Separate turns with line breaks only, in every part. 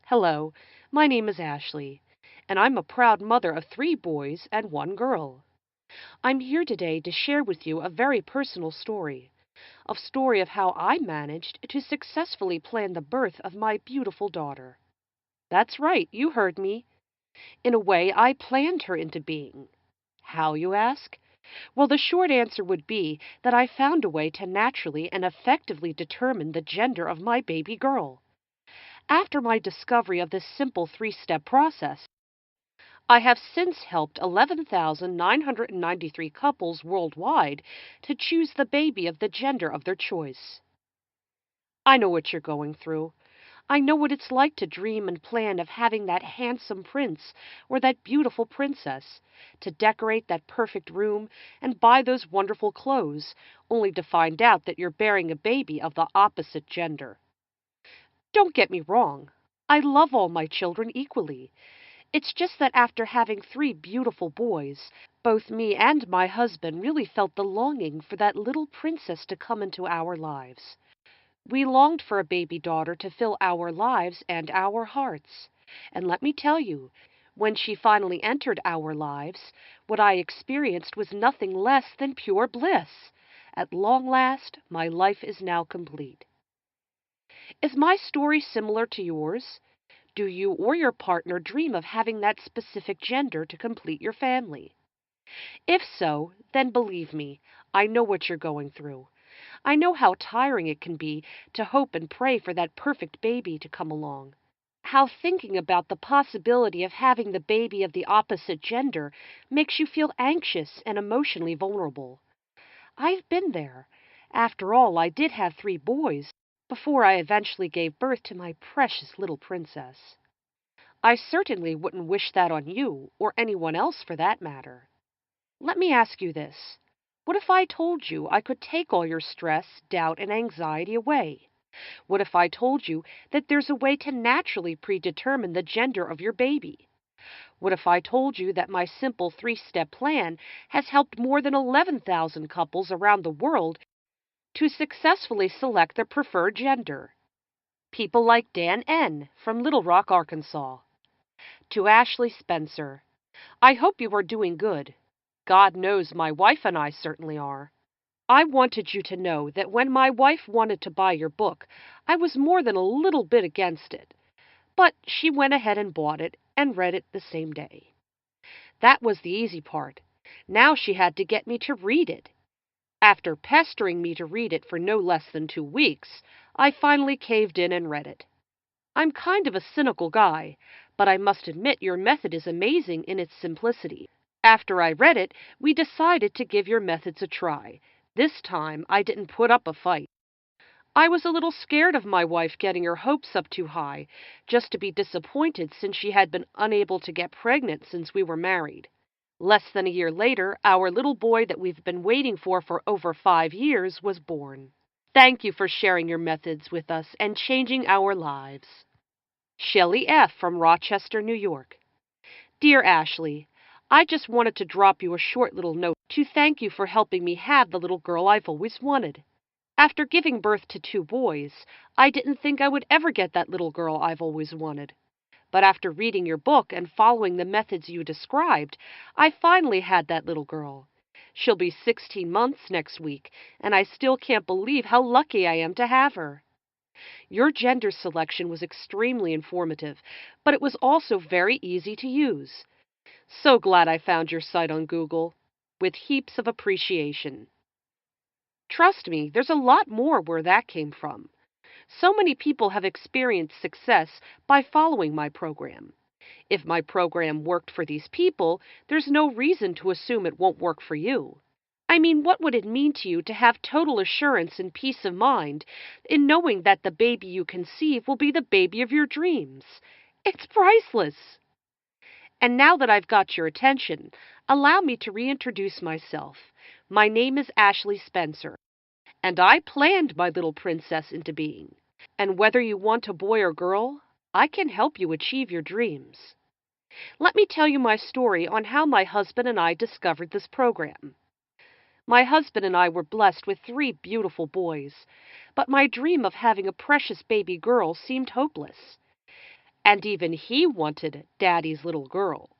Hello, my name is Ashley, and I'm a proud mother of 3 boys and 1 girl. I'm here today to share with you a very personal story, a story of how I managed to successfully plan the birth of my beautiful daughter. That's right, you heard me. In a way, I planned her into being. How, you ask? Well, the short answer would be that I found a way to naturally and effectively determine the gender of my baby girl. After my discovery of this simple 3-step process, I have since helped 11,993 couples worldwide to choose the baby of the gender of their choice. I know what you're going through. I know what it's like to dream and plan of having that handsome prince or that beautiful princess, to decorate that perfect room and buy those wonderful clothes, only to find out that you're bearing a baby of the opposite gender. Don't get me wrong. I love all my children equally. It's just that after having 3 beautiful boys, both me and my husband really felt the longing for that little princess to come into our lives. We longed for a baby daughter to fill our lives and our hearts. And let me tell you, when she finally entered our lives, what I experienced was nothing less than pure bliss. At long last, my life is now complete. Is my story similar to yours? Do you or your partner dream of having that specific gender to complete your family? If so, then believe me, I know what you're going through. I know how tiring it can be to hope and pray for that perfect baby to come along. How thinking about the possibility of having the baby of the opposite gender makes you feel anxious and emotionally vulnerable. I've been there. After all, I did have 3 boys before I eventually gave birth to my precious little princess. I certainly wouldn't wish that on you, or anyone else for that matter. Let me ask you this. What if I told you I could take all your stress, doubt, and anxiety away? What if I told you that there's a way to naturally predetermine the gender of your baby? What if I told you that my simple 3-step plan has helped more than 11,000 couples around the world to successfully select their preferred gender? People like Dan N. from Little Rock, Arkansas. To Ashley Spencer, I hope you are doing good. God knows my wife and I certainly are. I wanted you to know that when my wife wanted to buy your book, I was more than a little bit against it. But she went ahead and bought it and read it the same day. That was the easy part. Now she had to get me to read it. After pestering me to read it for no less than 2 weeks, I finally caved in and read it. I'm kind of a cynical guy, but I must admit your method is amazing in its simplicity. After I read it, we decided to give your methods a try. This time, I didn't put up a fight. I was a little scared of my wife getting her hopes up too high, just to be disappointed since she had been unable to get pregnant since we were married. Less than a year later, our little boy that we've been waiting for over 5 years was born. Thank you for sharing your methods with us and changing our lives. Shelley F. from Rochester, New York. Dear Ashley, I just wanted to drop you a short little note to thank you for helping me have the little girl I've always wanted. After giving birth to 2 boys, I didn't think I would ever get that little girl I've always wanted. But after reading your book and following the methods you described, I finally had that little girl. She'll be 16 months next week, and I still can't believe how lucky I am to have her. Your gender selection was extremely informative, but it was also very easy to use. So glad I found your site on Google. With heaps of appreciation. Trust me, there's a lot more where that came from. So many people have experienced success by following my program. If my program worked for these people, there's no reason to assume it won't work for you. I mean, what would it mean to you to have total assurance and peace of mind in knowing that the baby you conceive will be the baby of your dreams? It's priceless. And now that I've got your attention, allow me to reintroduce myself. My name is Ashley Spencer, and I planned my little princess into being. And whether you want a boy or girl, I can help you achieve your dreams. Let me tell you my story on how my husband and I discovered this program. My husband and I were blessed with 3 beautiful boys, but my dream of having a precious baby girl seemed hopeless. And even he wanted Daddy's little girl.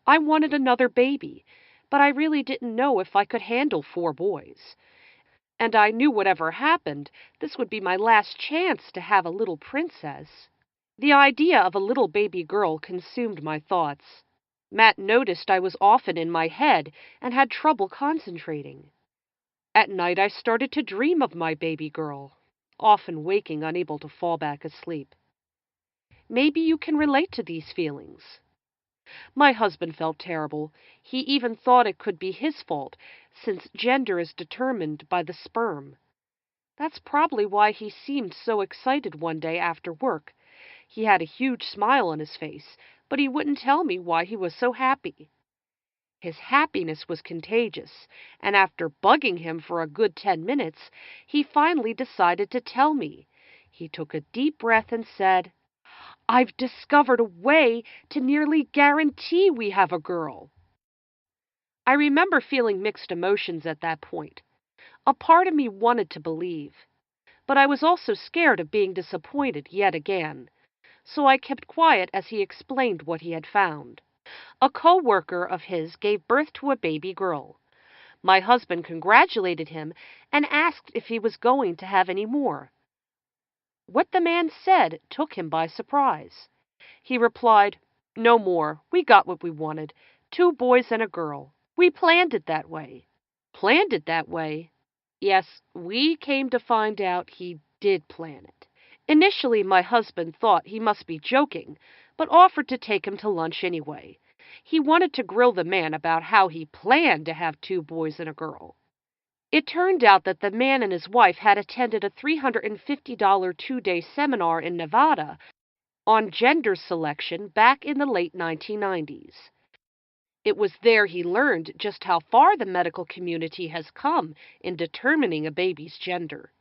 I wanted another baby, but I really didn't know if I could handle 4 boys. And I knew whatever happened, this would be my last chance to have a little princess. The idea of a little baby girl consumed my thoughts. Matt noticed I was often in my head and had trouble concentrating. At night, I started to dream of my baby girl, often waking unable to fall back asleep. Maybe you can relate to these feelings. My husband felt terrible. He even thought it could be his fault, since gender is determined by the sperm. That's probably why he seemed so excited one day after work. He had a huge smile on his face, but he wouldn't tell me why he was so happy. His happiness was contagious, and after bugging him for a good 10 minutes, he finally decided to tell me. He took a deep breath and said, "I've discovered a way to nearly guarantee we have a girl." I remember feeling mixed emotions at that point. A part of me wanted to believe, but I was also scared of being disappointed yet again, so I kept quiet as he explained what he had found. A co-worker of his gave birth to a baby girl. My husband congratulated him and asked if he was going to have any more. What the man said took him by surprise. He replied, "No more. We got what we wanted. 2 boys and a girl. We planned it that way." Planned it that way? Yes, we came to find out he did plan it. Initially, my husband thought he must be joking, but offered to take him to lunch anyway. He wanted to grill the man about how he planned to have 2 boys and a girl. It turned out that the man and his wife had attended a $350 2-day seminar in Nevada on gender selection back in the late 1990s. It was there he learned just how far the medical community has come in determining a baby's gender.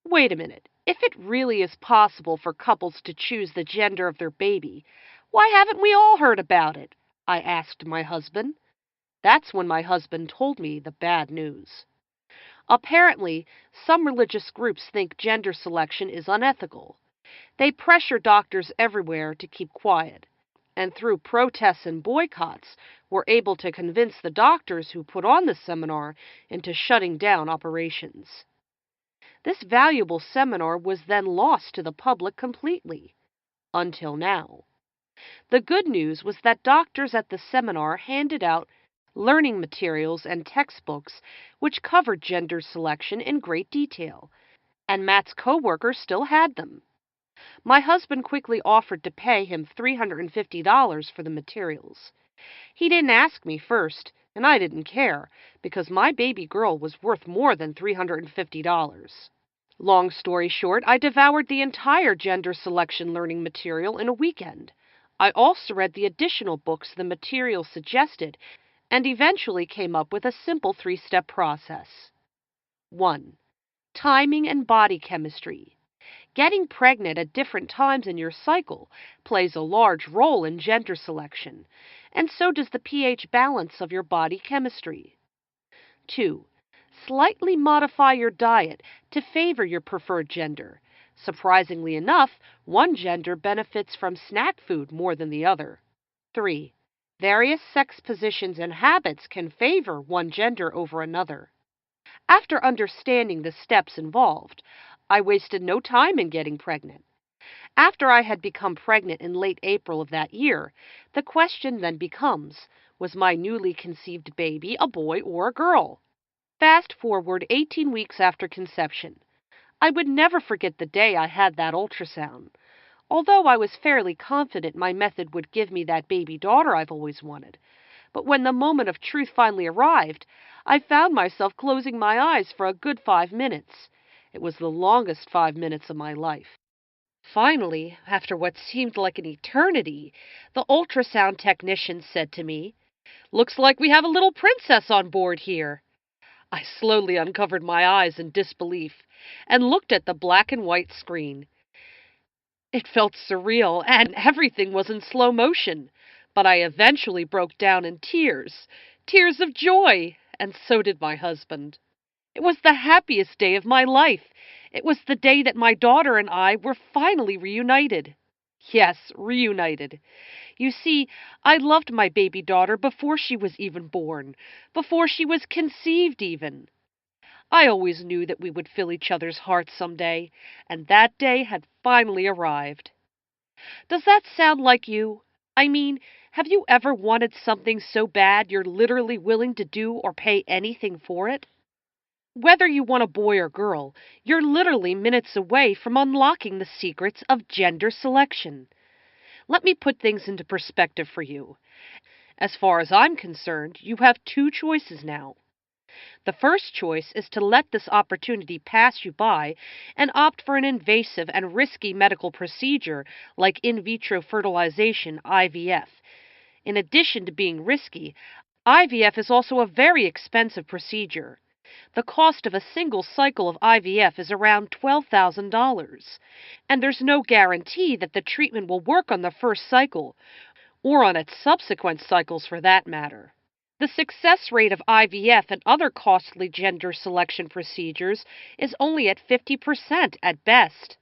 Wait a minute. If it really is possible for couples to choose the gender of their baby, why haven't we all heard about it? I asked my husband. That's when my husband told me the bad news. Apparently, some religious groups think gender selection is unethical. They pressure doctors everywhere to keep quiet, and through protests and boycotts, were able to convince the doctors who put on the seminar into shutting down operations. This valuable seminar was then lost to the public completely, until now. The good news was that doctors at the seminar handed out learning materials and textbooks which covered gender selection in great detail, and Matt's coworker still had them. My husband quickly offered to pay him $350 for the materials. He didn't ask me first, and I didn't care, because my baby girl was worth more than $350. Long story short, I devoured the entire gender selection learning material in a weekend. I also read the additional books the material suggested and eventually came up with a simple 3-step process. 1. Timing and body chemistry. Getting pregnant at different times in your cycle plays a large role in gender selection, and so does the pH balance of your body chemistry. 2. Slightly modify your diet to favor your preferred gender. Surprisingly enough, one gender benefits from snack food more than the other. 3. Various sex positions and habits can favor one gender over another. After understanding the steps involved, I wasted no time in getting pregnant. After I had become pregnant in late April of that year, the question then becomes, was my newly conceived baby a boy or a girl? Fast forward 18 weeks after conception. I would never forget the day I had that ultrasound. Although I was fairly confident my method would give me that baby daughter I've always wanted. But when the moment of truth finally arrived, I found myself closing my eyes for a good 5 minutes. It was the longest 5 minutes of my life. Finally, after what seemed like an eternity, the ultrasound technician said to me, "Looks like we have a little princess on board here." I slowly uncovered my eyes in disbelief and looked at the black and white screen. It felt surreal, and everything was in slow motion, but I eventually broke down in tears, tears of joy, and so did my husband. It was the happiest day of my life. It was the day that my daughter and I were finally reunited. Yes, reunited. You see, I loved my baby daughter before she was even born, before she was conceived even. I always knew that we would fill each other's hearts someday, and that day had finally arrived. Does that sound like you? I mean, have you ever wanted something so bad you're literally willing to do or pay anything for it? Whether you want a boy or girl, you're literally minutes away from unlocking the secrets of gender selection. Let me put things into perspective for you. As far as I'm concerned, you have two choices now. The first choice is to let this opportunity pass you by and opt for an invasive and risky medical procedure like in vitro fertilization, IVF. In addition to being risky, IVF is also a very expensive procedure. The cost of a single cycle of IVF is around $12,000, and there's no guarantee that the treatment will work on the first cycle, or on its subsequent cycles for that matter. The success rate of IVF and other costly gender selection procedures is only at 50% at best.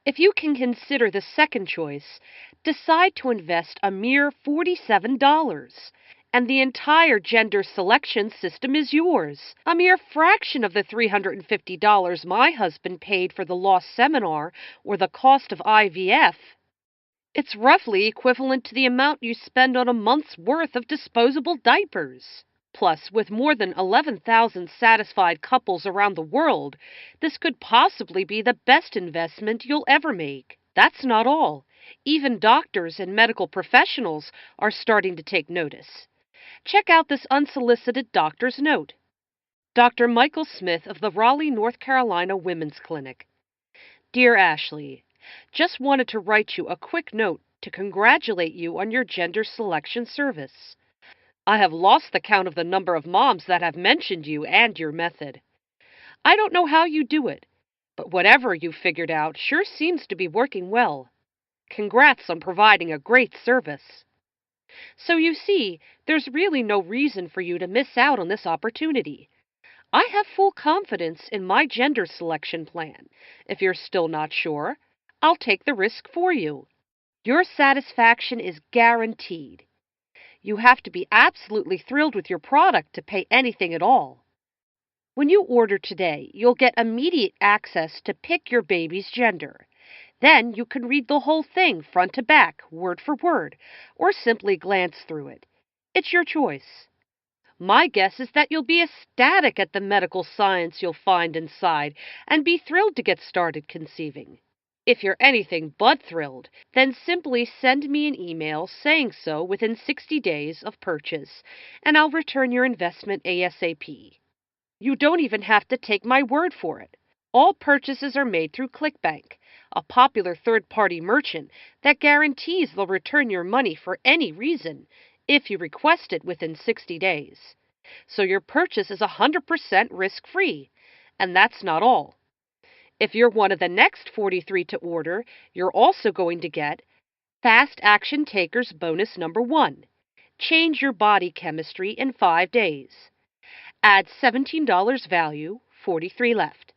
If you can consider the second choice, decide to invest a mere $47, and the entire gender selection system is yours. A mere fraction of the $350 my husband paid for the Lost Seminar or the cost of IVF. It's roughly equivalent to the amount you spend on a month's worth of disposable diapers. Plus, with more than 11,000 satisfied couples around the world, this could possibly be the best investment you'll ever make. That's not all. Even doctors and medical professionals are starting to take notice. Check out this unsolicited doctor's note. Dr. Michael Smith of the Raleigh, North Carolina Women's Clinic. Dear Ashley, just wanted to write you a quick note to congratulate you on your gender selection service. I have lost the count of the number of moms that have mentioned you and your method. I don't know how you do it, but whatever you figured out sure seems to be working well. Congrats on providing a great service. So you see, there's really no reason for you to miss out on this opportunity. I have full confidence in my gender selection plan. If you're still not sure, I'll take the risk for you. Your satisfaction is guaranteed. You have to be absolutely thrilled with your product to pay anything at all. When you order today, you'll get immediate access to pick your baby's gender. Then you can read the whole thing front to back, word for word, or simply glance through it. It's your choice. My guess is that you'll be ecstatic at the medical science you'll find inside and be thrilled to get started conceiving. If you're anything but thrilled, then simply send me an email saying so within 60 days of purchase, and I'll return your investment ASAP. You don't even have to take my word for it. All purchases are made through ClickBank, a popular third-party merchant that guarantees they'll return your money for any reason if you request it within 60 days. So your purchase is 100% risk-free. And that's not all. If you're one of the next 43 to order, you're also going to get Fast Action Takers Bonus Number 1. Change your body chemistry in 5 days. Add $17 value, 43 left.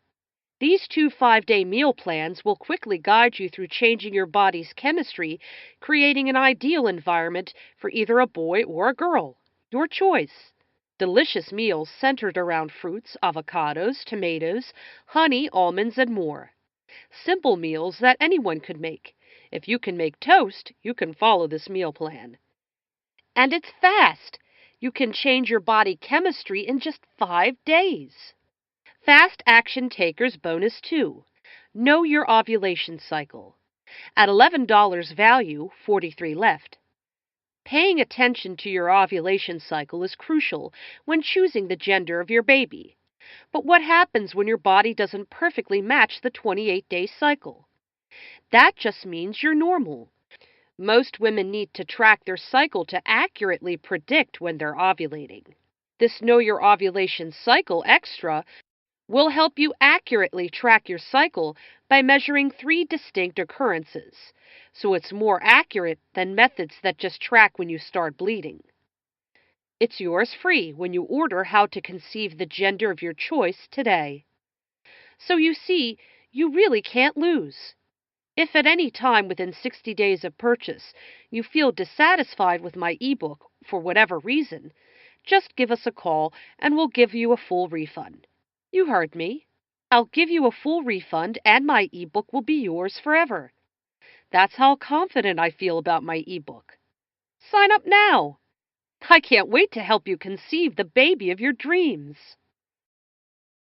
These two 5-day meal plans will quickly guide you through changing your body's chemistry, creating an ideal environment for either a boy or a girl. Your choice. Delicious meals centered around fruits, avocados, tomatoes, honey, almonds, and more. Simple meals that anyone could make. If you can make toast, you can follow this meal plan. And it's fast. You can change your body chemistry in just 5 days. Fast Action Takers Bonus 2. Know your ovulation cycle. At $11 value, 43 left. Paying attention to your ovulation cycle is crucial when choosing the gender of your baby. But what happens when your body doesn't perfectly match the 28-day cycle? That just means you're normal. Most women need to track their cycle to accurately predict when they're ovulating. This Know Your Ovulation Cycle Extra will help you accurately track your cycle by measuring 3 distinct occurrences, so it's more accurate than methods that just track when you start bleeding. It's yours free when you order How to Conceive the Gender of Your Choice today. So you see, you really can't lose. If at any time within 60 days of purchase you feel dissatisfied with my ebook for whatever reason, just give us a call and we'll give you a full refund. You heard me. I'll give you a full refund and my ebook will be yours forever. That's how confident I feel about my ebook. Sign up now. I can't wait to help you conceive the baby of your dreams.